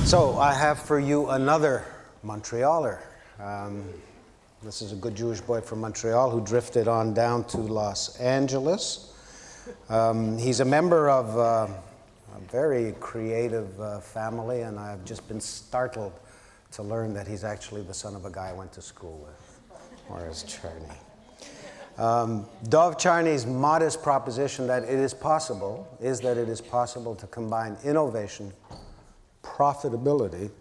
So I have for you another Montrealer. This is a good Jewish boy from Montreal who drifted on down to Los Angeles. He's a member of a very creative family, and I've just been startled to learn that he's actually the son of a guy I went to school with, Morris Charney. Dov Charney's modest proposition that it is possible to combine innovation, profitability,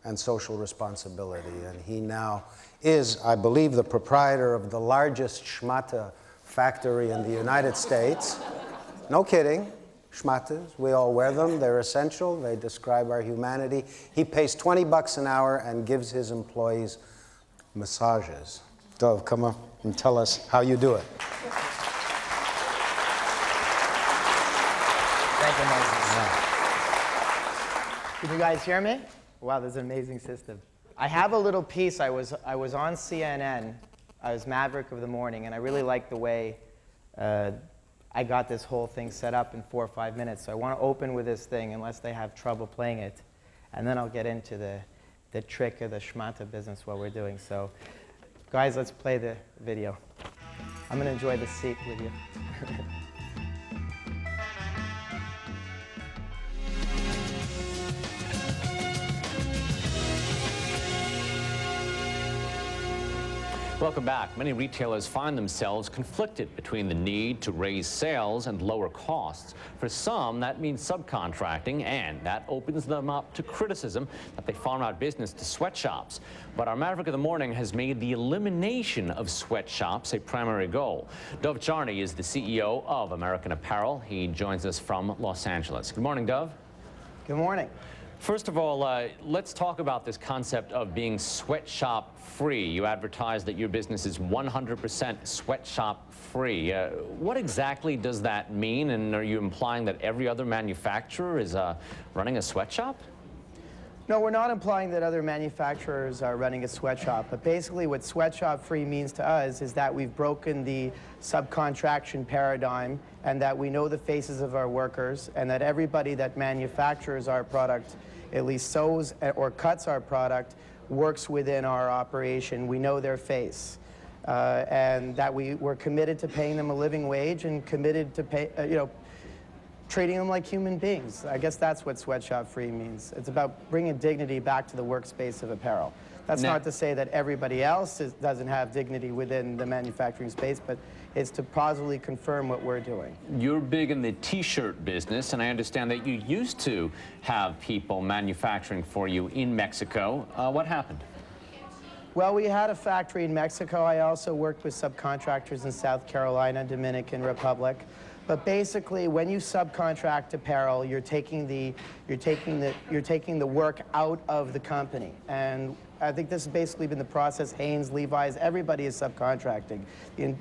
and social responsibility. And he now is, I believe, the proprietor of the largest schmata factory in the United States. No kidding. Schmatas, we all wear them. They're essential. They describe our humanity. He pays $20 an hour and gives his employees massages. Dov, come up and tell us how you do it. Thank you, Moses. Can you guys hear me? Wow, this is an amazing system. I have a little piece. I was on CNN. I was Maverick of the Morning, and I really liked the way I got this whole thing set up in 4 or 5 minutes. So I want to open with this thing, unless they have trouble playing it, and then I'll get into the trick of the schmata business while we're doing. So, guys, let's play the video. I'm going to enjoy the seat with you. Welcome back. Many retailers find themselves conflicted between the need to raise sales and lower costs. For some, that means subcontracting, and that opens them up to criticism that they farm out business to sweatshops. But our Maverick of the Morning has made the elimination of sweatshops a primary goal. Dov Charney is the CEO of American Apparel. He joins us from Los Angeles. Good morning, Dov. Good morning. First of all, let's talk about this concept of being sweatshop free. You advertise that your business is 100% sweatshop free. What exactly does that mean? And are you implying that every other manufacturer is running a sweatshop? No, we're not implying that other manufacturers are running a sweatshop, but basically what sweatshop free means to us is that we've broken the subcontraction paradigm, and that we know the faces of our workers, and that everybody that manufactures our product, at least sews or cuts our product, works within our operation. We know their face. And that we're committed to paying them a living wage, and committed to treating them like human beings. I guess that's what sweatshop free means. It's about bringing dignity back to the workspace of apparel. That's not to say that everybody else doesn't have dignity within the manufacturing space, but it's to positively confirm what we're doing. You're big in the T-shirt business, and I understand that you used to have people manufacturing for you in Mexico. What happened? Well, we had a factory in Mexico. I also worked with subcontractors in South Carolina, Dominican Republic. But basically, when you subcontract apparel, you're taking the work out of the company. And I think this has basically been the process. Hanes, Levi's, everybody is subcontracting.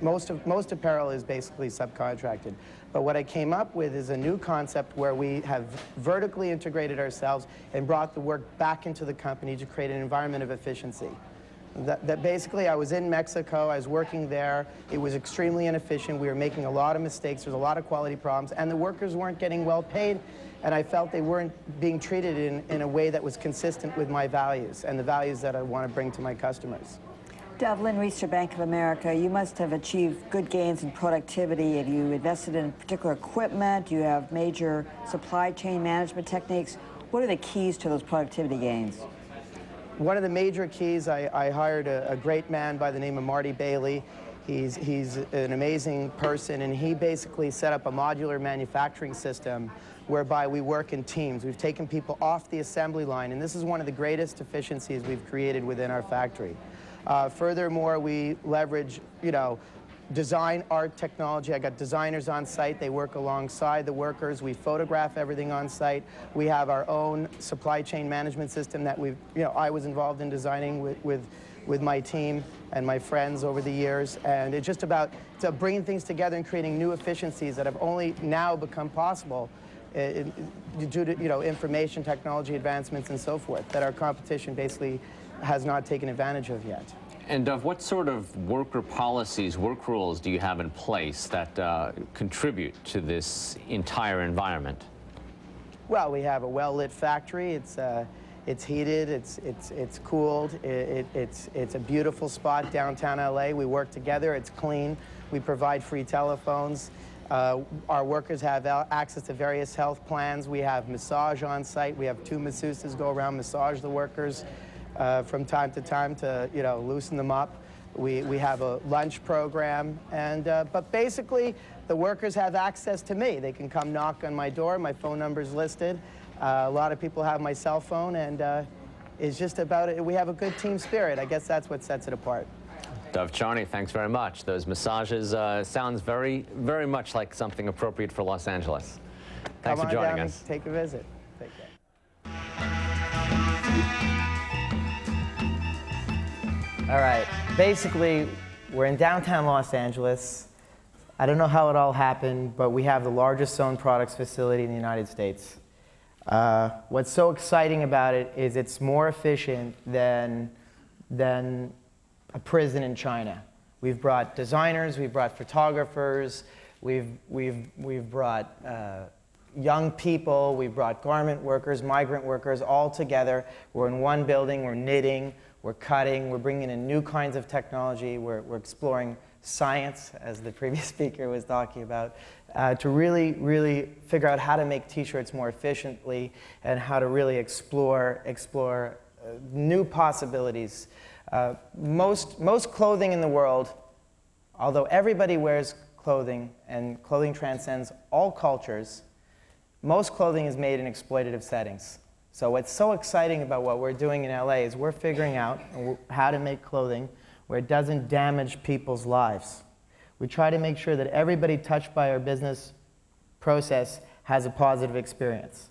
Most apparel is basically subcontracted. But what I came up with is a new concept where we have vertically integrated ourselves and brought the work back into the company to create an environment of efficiency. That basically, I was in Mexico, I was working there, it was extremely inefficient, we were making a lot of mistakes, there was a lot of quality problems, and the workers weren't getting well paid, and I felt they weren't being treated in a way that was consistent with my values, and the values that I want to bring to my customers. Dov, Lynn Reister, Bank of America, you must have achieved good gains in productivity. Have you invested in particular equipment? Do you have major supply chain management techniques? What are the keys to those productivity gains? One of the major keys, I hired a great man by the name of Marty Bailey. He's an amazing person, and he basically set up a modular manufacturing system whereby we work in teams. We've taken people off the assembly line, and this is one of the greatest efficiencies we've created within our factory. Furthermore, we leverage, design, art, technology. I got designers on site. They work alongside the workers. We photograph everything on site. We have our own supply chain management system that I was involved in designing with my team and my friends over the years. And it's just about bringing things together and creating new efficiencies that have only now become possible due to information technology advancements and so forth that our competition basically has not taken advantage of yet. And Dov, what sort of worker policies, work rules do you have in place that contribute to this entire environment? Well, we have a well-lit factory. It's heated, it's cooled, it's a beautiful spot downtown LA. We work together, it's clean. We provide free telephones. Our workers have access to various health plans. We have massage on site. We have 2 masseuses go around, massage the workers from time to time to, loosen them up. We have a lunch program, and but basically, the workers have access to me. They can come knock on my door. My phone number's listed. A lot of people have my cell phone, and it's just about it. We have a good team spirit. I guess that's what sets it apart. Dov Charney, thanks very much. Those massages sounds very, very much like something appropriate for Los Angeles. Thanks Come for joining on down us. and take a visit. Take care. All right. Basically, we're in downtown Los Angeles. I don't know how it all happened, but we have the largest sewn products facility in the United States. What's so exciting about it is it's more efficient than a prison in China. We've brought designers, we've brought photographers, we've brought young people, we've brought garment workers, migrant workers, all together. We're in one building, we're knitting, we're cutting, we're bringing in new kinds of technology, we're exploring science, as the previous speaker was talking about, to really figure out how to make t-shirts more efficiently and how to really explore new possibilities. Most clothing in the world, although everybody wears clothing and clothing transcends all cultures, most clothing is made in exploitative settings. So what's so exciting about what we're doing in LA is we're figuring out how to make clothing where it doesn't damage people's lives. We try to make sure that everybody touched by our business process has a positive experience.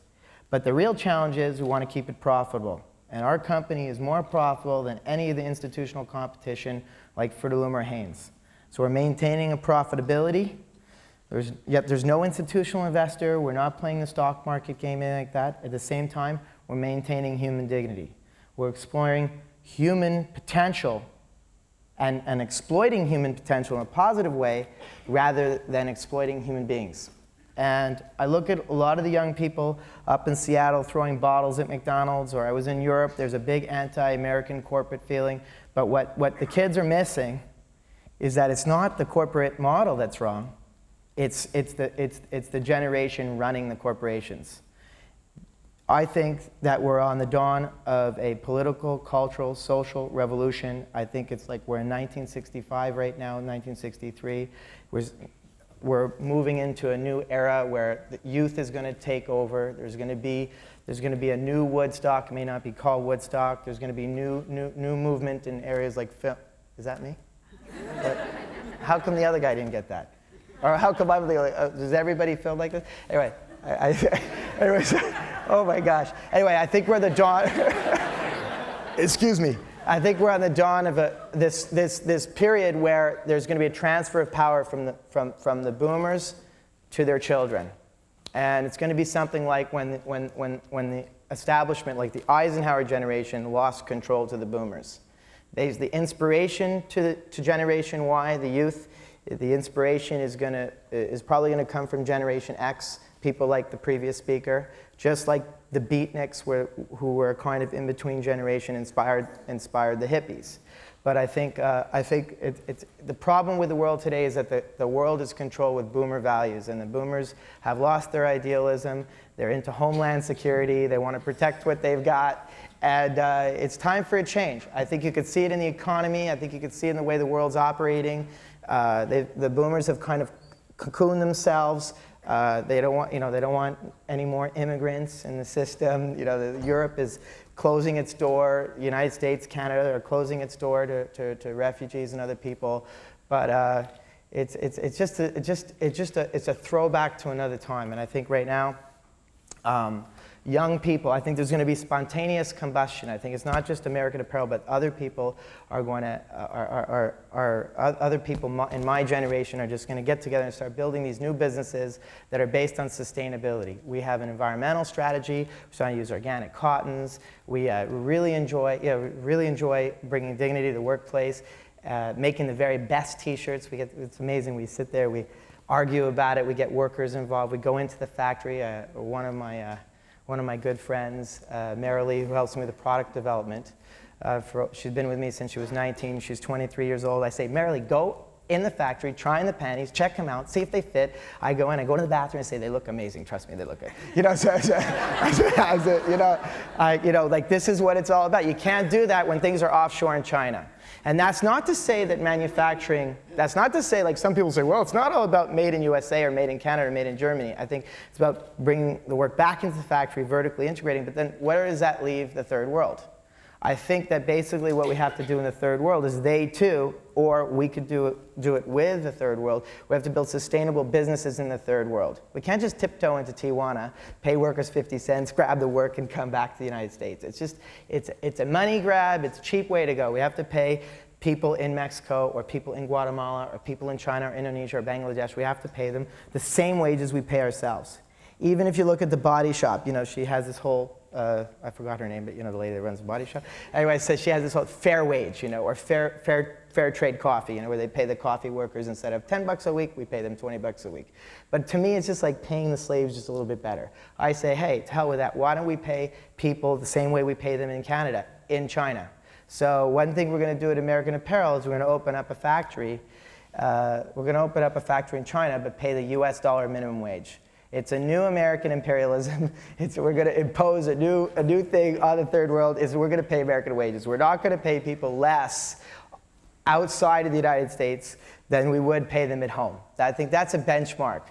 But the real challenge is we want to keep it profitable. And our company is more profitable than any of the institutional competition like Fruit of the Loom or Hanes. So we're maintaining a profitability. There's no institutional investor. We're not playing the stock market game, anything like that. At the same time, we're maintaining human dignity. We're exploring human potential and exploiting human potential in a positive way rather than exploiting human beings. And I look at a lot of the young people up in Seattle throwing bottles at McDonald's, or I was in Europe, there's a big anti-American corporate feeling. But what the kids are missing is that it's not the corporate model that's wrong, it's the generation running the corporations. I think that we're on the dawn of a political, cultural, social revolution. I think it's like we're in 1965 right now, 1963. We're moving into a new era where the youth is going to take over. There's going to be a new Woodstock. It may not be called Woodstock. There's going to be new movement in areas like film. Is that me? But how come the other guy didn't get that? Or how come I'm the only? Does everybody feel like this? Anyway, anyways, oh my gosh. Anyway, I think we're the dawn. Excuse me. I think we're on the dawn of this period where there's going to be a transfer of power from the boomers to their children, and it's going to be something like when the establishment, like the Eisenhower generation, lost control to the boomers. There's the inspiration to Generation Y, the youth. The inspiration is probably going to come from Generation X, people like the previous speaker, just like the beatniks who were kind of in between generation inspired the hippies. But I think it's the problem with the world today is that the world is controlled with boomer values, and the boomers have lost their idealism. They're into homeland security. They want to protect what they've got. And it's time for a change. I think you could see it in the economy. I think you could see it in the way the world's operating. The boomers have kind of cocooned themselves. They don't want any more immigrants in the system. Europe is closing its door. The United States, Canada are closing its door to refugees and other people. But it's a throwback to another time. And I think right now, young people, I think there's going to be spontaneous combustion. I think it's not just American Apparel, but other people are going to, other people in my generation are just going to get together and start building these new businesses that are based on sustainability. We have an environmental strategy. We're starting to use organic cottons. We really enjoy bringing dignity to the workplace, making the very best T-shirts. It's amazing. We sit there, we argue about it. We get workers involved. We go into the factory. One of one of my good friends, Marilee, who helps me with the product development. She's been with me since she was 19. She's 23 years old. I say, Marilee, go in the factory, try on the panties, check them out, see if they fit. I go in, I go to the bathroom and say, they look amazing. Trust me, they look good. You know, like this is what it's all about. You can't do that when things are offshore in China. And that's not to say that manufacturing, that's not to say, like some people say, well, it's not all about made in USA or made in Canada or made in Germany. I think it's about bringing the work back into the factory, vertically integrating, but then where does that leave the third world? I think that basically what we have to do in the third world is they too, or we could do it with the third world. We have to build sustainable businesses in the third world. We can't just tiptoe into Tijuana, pay workers 50 cents, grab the work, and come back to the United States. It's just, it's a money grab, it's a cheap way to go. We have to pay people in Mexico, or people in Guatemala, or people in China, or Indonesia, or Bangladesh. We have to pay them the same wages we pay ourselves. Even if you look at the Body Shop, you know, she has this whole, I forgot her name, but you know, the lady that runs the Body Shop. Anyway, so she has this whole fair wage, you know, or fair trade coffee, you know, where they pay the coffee workers instead of $10 a week, we pay them $20 a week. But to me, it's just like paying the slaves just a little bit better. I say, hey, to hell with that. Why don't we pay people the same way we pay them in Canada, in China? So one thing we're going to do at American Apparel is we're going to open up a factory. We're going to open up a factory in China, but pay the US dollar minimum wage. It's a new American imperialism. We're going to impose a new thing on the third world. We're going to pay American wages. We're not going to pay people less outside of the United States than we would pay them at home. I think that's a benchmark.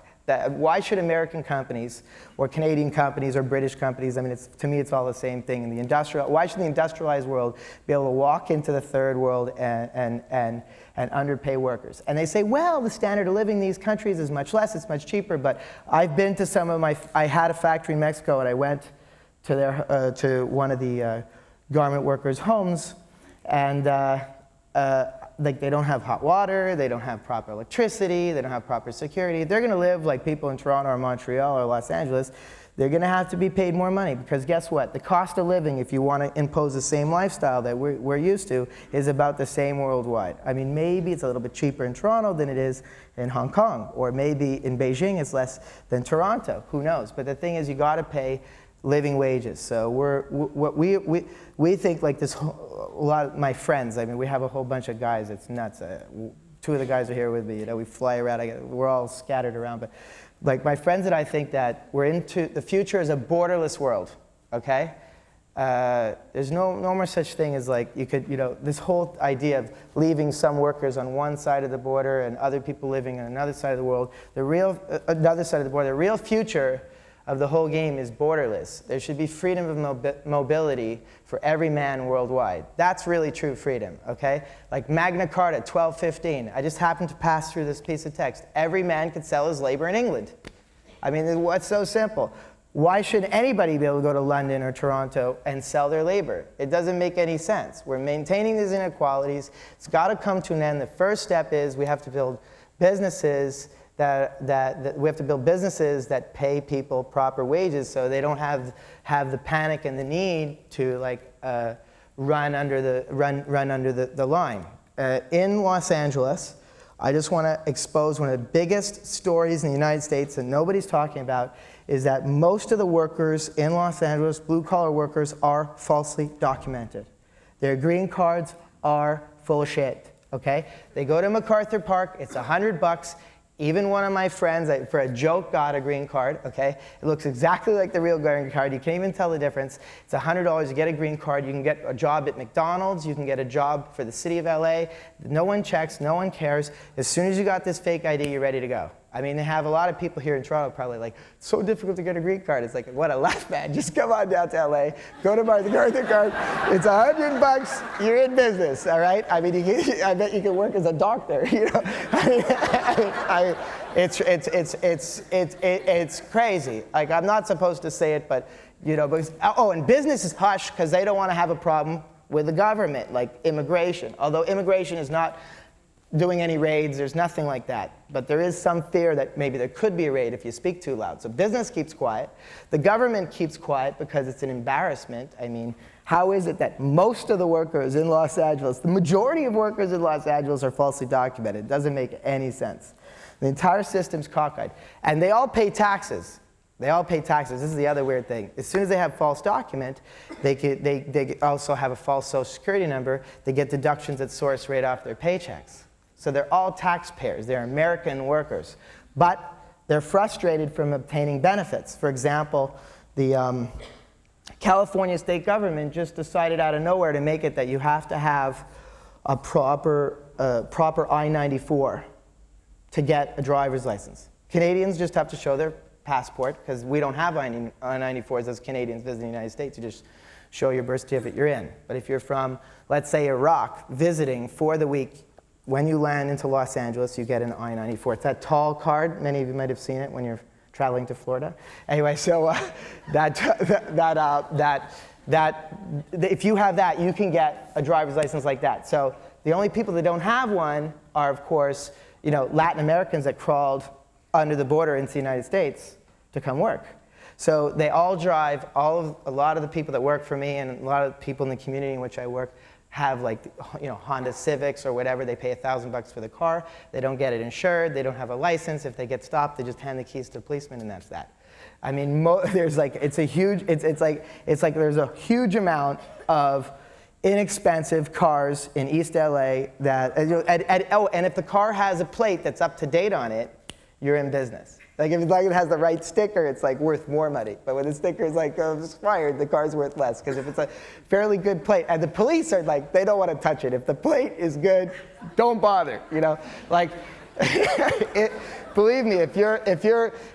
Why should American companies or Canadian companies or British companies, I mean, to me it's all the same thing. Why should the industrialized world be able to walk into the third world and underpay workers? And they say, well, the standard of living in these countries is much less, it's much cheaper, but I've been to I had a factory in Mexico, and I went to to one of the garment workers' homes, and like they don't have hot water, they don't have proper electricity, they don't have proper security. They're going to live like people in Toronto or Montreal or Los Angeles. They're going to have to be paid more money, because guess what? The cost of living, if you want to impose the same lifestyle that we're used to, is about the same worldwide. I mean, maybe it's a little bit cheaper in Toronto than it is in Hong Kong, or maybe in Beijing it's less than Toronto. Who knows? But the thing is, you got to pay living wages. So we think like this. A lot of my friends, I mean, we have a whole bunch of guys. It's nuts. Two of the guys are here with me. You know, we fly around. We're all scattered around, but like my friends and I think that we're into the future is a borderless world. Okay, there's no more such thing as like you could, you know, this whole idea of leaving some workers on one side of the border and other people living on another side of the world. Another side of the border. The real future of the whole game is borderless. There should be freedom of mobility for every man worldwide. That's really true freedom, okay? Like Magna Carta, 1215. I just happened to pass through this piece of text. Every man could sell his labor in England. I mean, what's so simple? Why should anybody be able to go to London or Toronto and sell their labor? It doesn't make any sense. We're maintaining these inequalities. It's got to come to an end. The first step is we have to build businesses that pay people proper wages, so they don't have the panic and the need to like run under the line. In Los Angeles, I just want to expose one of the biggest stories in the United States that nobody's talking about, is that most of the workers in Los Angeles, blue-collar workers, are falsely documented. Their green cards are full of shit, okay? They go to MacArthur Park, it's $100. Even one of my friends, for a joke, got a green card, okay? It looks exactly like the real green card. You can't even tell the difference. It's $100, you get a green card, you can get a job at McDonald's, you can get a job for the city of LA. No one checks, no one cares. As soon as you got this fake ID, you're ready to go. I mean, they have a lot of people here in Toronto probably like, it's so difficult to get a green card. It's like, what a laugh, man. Just come on down to LA, go to MacArthur Park. It's $100, you're in business, all right? I mean, I bet you can work as a doctor, you know? It's crazy. Like, I'm not supposed to say it, but, you know, because, and business is hush because they don't want to have a problem with the government, like immigration. Although immigration is not doing any raids, there's nothing like that. But there is some fear that maybe there could be a raid if you speak too loud. So business keeps quiet. The government keeps quiet because it's an embarrassment. I mean, how is it that most of the workers in Los Angeles, the majority of workers in Los Angeles are falsely documented? It doesn't make any sense. The entire system's cockeyed. And they all pay taxes. They all pay taxes. This is the other weird thing. As soon as they have false document, they also have a false social security number. They get deductions at source right off their paychecks. So they're all taxpayers. They're American workers. But they're frustrated from obtaining benefits. For example, the California state government just decided out of nowhere to make it that you have to have a proper I-94 to get a driver's license. Canadians just have to show their passport, because we don't have I-94s as Canadians visiting the United States. You just show your birth certificate, you're in. But if you're from, let's say, Iraq, visiting for the week, when you land into Los Angeles, you get an I-94. It's that tall card. Many of you might have seen it when you're traveling to Florida. Anyway, so if you have that, you can get a driver's license like that. So the only people that don't have one are, of course, Latin Americans that crawled under the border into the United States to come work. So they all drive, a lot of the people that work for me and a lot of the people in the community in which I work have Honda Civics or whatever. They pay $1,000 for the car. They don't get it insured. They don't have a license. If they get stopped, they just hand the keys to the policeman, and that's that. I mean, there's there's a huge amount of inexpensive cars in East LA that, and if the car has a plate that's up to date on it, you're in business. Like if it has the right sticker, it's worth more money. But when the sticker is expired, the car's worth less. Because if it's a fairly good plate, and the police are they don't want to touch it. If the plate is good, don't bother. Believe me, if you're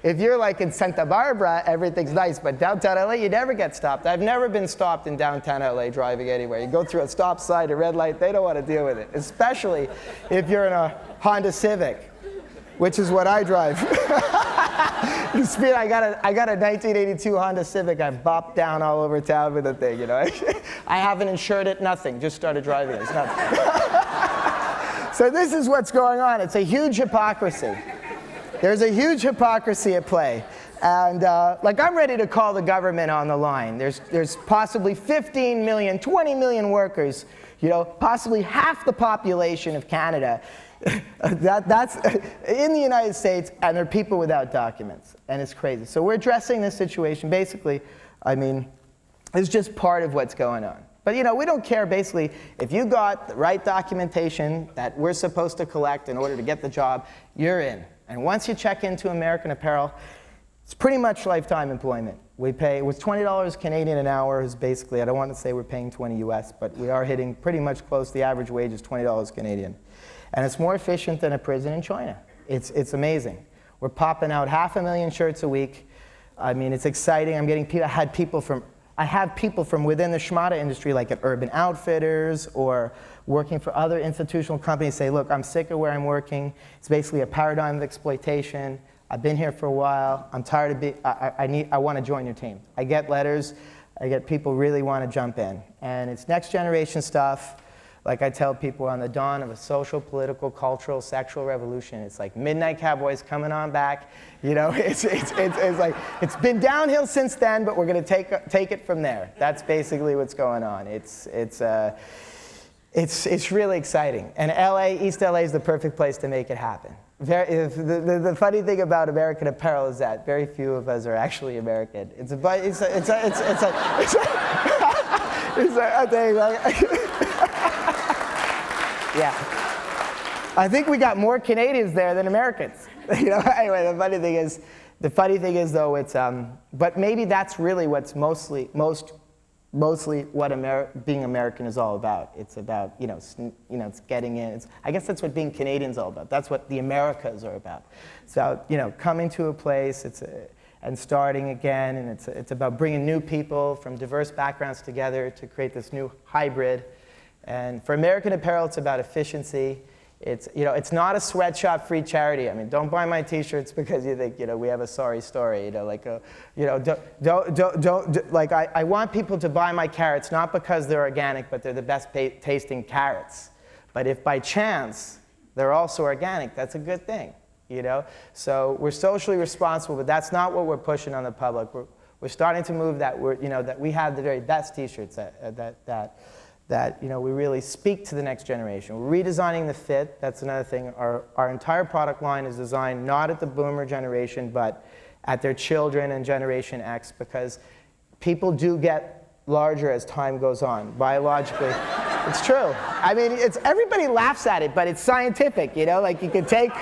in Santa Barbara, everything's nice. But downtown LA, you never get stopped. I've never been stopped in downtown LA driving anywhere. You go through a stop sign, a red light, they don't want to deal with it. Especially if you're in a Honda Civic, which is what I drive. The speed, I got a 1982 Honda Civic. I bopped down all over town with the thing, I haven't insured it, nothing. Just started driving it. It's nothing. So this is what's going on. It's a huge hypocrisy. There's a huge hypocrisy at play. And I'm ready to call the government on the line. There's possibly 15 million, 20 million workers, possibly half the population of Canada that's in the United States, and they're people without documents, and it's crazy. So we're addressing this situation. Basically, it's just part of what's going on. But we don't care, basically, if you got the right documentation that we're supposed to collect in order to get the job, you're in. And once you check into American Apparel, it's pretty much lifetime employment. We pay, with $20 Canadian an hour is basically, I don't want to say we're paying 20 US, but we are hitting pretty much close. The average wage is $20 Canadian. And it's more efficient than a prison in China. It's amazing. We're popping out 500,000 shirts a week. I mean, it's exciting. I'm getting people, I have people from within the Schmata industry, like at Urban Outfitters or working for other institutional companies, say, look, I'm sick of where I'm working. It's basically a paradigm of exploitation. I've been here for a while. I'm tired of being, I want to join your team. I get letters. I get people really want to jump in. And it's next generation stuff. Like I tell people, on the dawn of a social, political, cultural, sexual revolution. It's like Midnight Cowboys coming on back. It's been downhill since then, but we're going to take it from there. That's basically what's going on. It's really exciting. And LA, East LA is the perfect place to make it happen. The funny thing about American Apparel is that very few of us are actually American. Yeah, I think we got more Canadians there than Americans. Anyway, the funny thing is though, it's but maybe that's really what's mostly what being American is all about. It's about it's getting in. I guess that's what being Canadian is all about. That's what the Americas are about. It's about coming to a place. And starting again, and it's about bringing new people from diverse backgrounds together to create this new hybrid. And for American Apparel, it's about efficiency. It's not a sweatshop-free charity. I mean, don't buy my T-shirts because you think we have a sorry story. I want people to buy my carrots not because they're organic, but they're the best tasting carrots. But if by chance they're also organic, that's a good thing. So we're socially responsible, but that's not what we're pushing on the public. We're starting to move that that we have the very best T-shirts that we really speak to the next generation. We're redesigning the fit. That's another thing. Our entire product line is designed not at the boomer generation, but at their children and Generation X, because people do get larger as time goes on, biologically. It's true. I mean, everybody laughs at it, but it's scientific, you know? Like take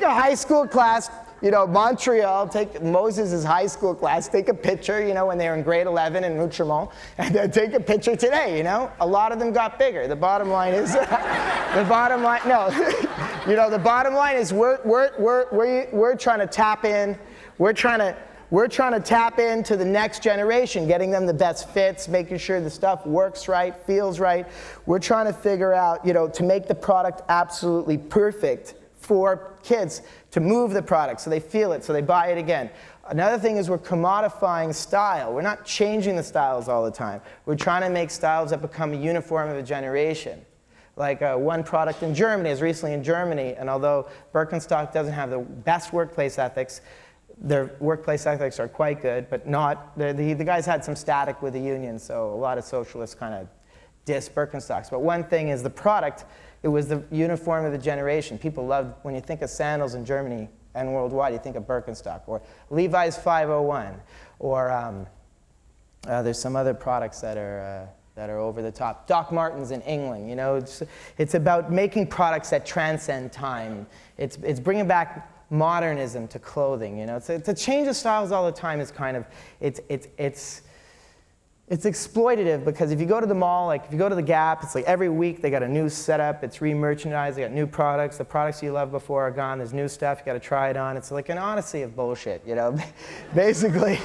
a high school class, you know, Montreal, take Moses' high school class, take a picture, you know, when they were in grade 11 in Outremont, and then take a picture today, you know? A lot of them got bigger. The bottom line is, you know, the bottom line is we're trying to tap in, we're trying to tap into the next generation, getting them the best fits, making sure the stuff works right, feels right. We're trying to figure out, you know, to make the product absolutely perfect for kids, to move the product so they feel it, so they buy it again. Another thing is we're commodifying style. We're not changing the styles all the time. We're trying to make styles that become a uniform of a generation. Like one product in Germany is recently in Germany, and although Birkenstock doesn't have the best workplace ethics, their workplace ethics are quite good, but not, the guys had some static with the union, so a lot of socialists kind of diss Birkenstocks. But one thing is the product, it was the uniform of the generation. People loved, when you think of sandals in Germany and worldwide, you think of Birkenstock, or Levi's 501, or there's some other products that are over the top. Doc Martens in England, you know, it's about making products that transcend time. It's bringing back modernism to clothing, you know. It's a change of styles all the time is kind of, it's exploitative, because if you go to the mall, like if you go to the Gap, it's like every week they got a new setup, it's re-merchandised, they got new products, the products you loved before are gone, there's new stuff, you got to try it on. It's like an odyssey of bullshit, you know. Basically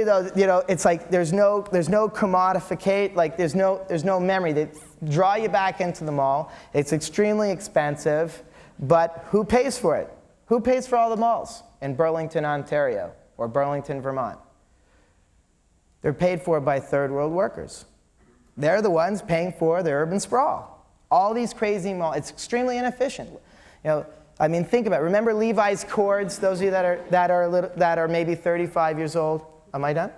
though, you know, it's like there's no commodificate, like there's no memory. They draw you back into the mall. It's extremely expensive, but who pays for it? Who pays for all the malls in Burlington, Ontario, or Burlington, Vermont? They're paid for by third world workers. They're the ones paying for the urban sprawl. All these crazy malls, it's extremely inefficient. You know, I mean, think about it. Remember Levi's cords, those of you that are maybe 35 years old? Am I done?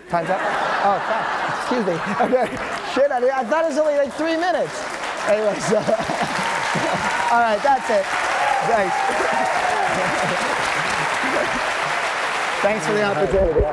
Time's up? Oh, fuck. Excuse me. Okay. Shit, I thought it was only like 3 minutes. Anyway, so, all right, that's it. Thanks. Thanks for the opportunity.